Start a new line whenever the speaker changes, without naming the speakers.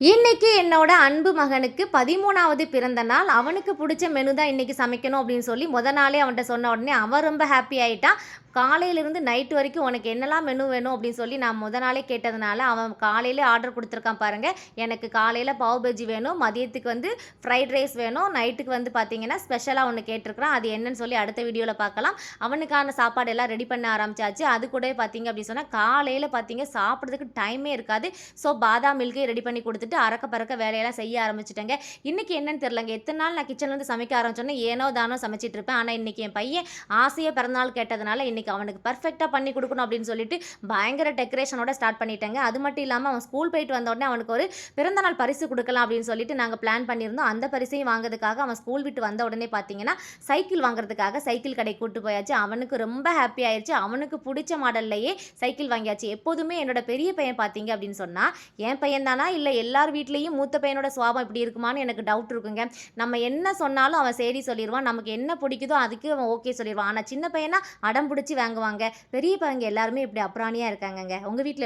இன்னைக்கு என்னோட அன்பு மகனுக்கு 13வது பிறந்த நாள். அவனுக்கு புடிச்ச மெனு தான் இன்னைக்கு சமைக்கணும் அப்படின்னு சொல்லி நாளே அவன்ட்ட சொன்ன உடனே அவன் ரொம்ப ஹாப்பி ஆயிட்டான். காலையிலிருந்து நைட் வரைக்கும் உனக்கு என்னலாம் மெனு வேணும் அப்படின்னு சொல்லி நான் நாளே கேட்டதுனால, அவன் காலையிலே ஆர்டர் குடுத்துருக்கான் பாருங்க. எனக்கு காலையில பாவ் பஜ்ஜி வேணும், மதியத்துக்கு ஃப்ரைட் ரைஸ் வேணும், நைட்டுக்கு பார்த்தீங்கன்னா ஸ்பெஷலா ஒண்ணு கேட்டிருக்கிறான். அது என்னன்னு சொல்லி அடுத்த வீடியோல பார்க்கலாம். அவனுக்கான சாப்பாடு எல்லாம் ரெடி பண்ண ஆரம்பிச்சாச்சு. அது கூடவே பார்த்தீங்க அப்படின்னு சொன்னா, காலையில பார்த்தீங்க சாப்பிடுறதுக்கு டைமே இருக்காது. ஸோ பாதாம் மில்க்கையும் ரெடி பண்ணி குடுத்துட்டு அறக்க பறக்க வேலையெல்லாம் செய்ய ஆரம்பிச்சுட்டேங்க. இன்னைக்கு என்னன்னு தெரியலங்க. எத்தன நாள் நான் கிச்சன்லேருந்து சமைக்க ஆரம்பிச்சோன்னே ஏனோ தானோ சமைச்சிட்டு இருப்பேன். ஆனா இன்னைக்கு என் பையன் ஆசையா பிறந்தநாள் கேட்டதுனால இன்னைக்கு அவனுக்கு பெர்ஃபெக்ட்டா பண்ணி குடுக்கணும் அப்படின்னு சொல்லிட்டு பயங்கர டெக்கரேஷனோட ஸ்டார்ட் பண்ணிட்டேங்க. அது மட்டும் இல்லாம அவன் ஸ்கூல் போயிட்டு வந்த உடனே அவனுக்கு ஒரு பிறந்தநாள் பரிசு குடுக்கலாம் அப்படின்னு சொல்லிட்டு நாங்க பிளான் பண்ணியிருந்தோம். அந்த பரிசையும் வாங்குறதுக்காக அவன் ஸ்கூல் விட்டு வந்த உடனே பார்த்தீங்கன்னா, சைக்கிள் வாங்குறதுக்காக சைக்கிள் கடைக்கு கூட்டு போயாச்சு. அவனுக்கு ரொம்ப ஹாப்பி ஆயிருச்சு. அவனுக்கு புடிச்ச மாடல்லயே சைக்கிள் வாங்கியாச்சு. எப்போதுமே என்னோட பெரிய பையன் பார்த்தீங்க அப்படின்னு சொன்னா, என் பையன் தானா இல்ல எல்லார் வீட்லயும் மூத்த பையனோட சுபாவம் இப்படி இருக்குமான்னு எனக்கு டவுட் இருக்குங்க. நம்ம என்ன சொன்னாலும் அவன் சரி சொல்லிருவான். நமக்கு என்ன பிடிக்குதோ அதுக்கு அவன் ஓகே சொல்லிருவான். ஆனா சின்ன பையனா அடம் பிடிச்சு வாங்குவாங்க. பெரிய பையங்க எல்லாருமே இப்படி அப்ராணியா இருக்காங்கங்க. உங்க வீட்ல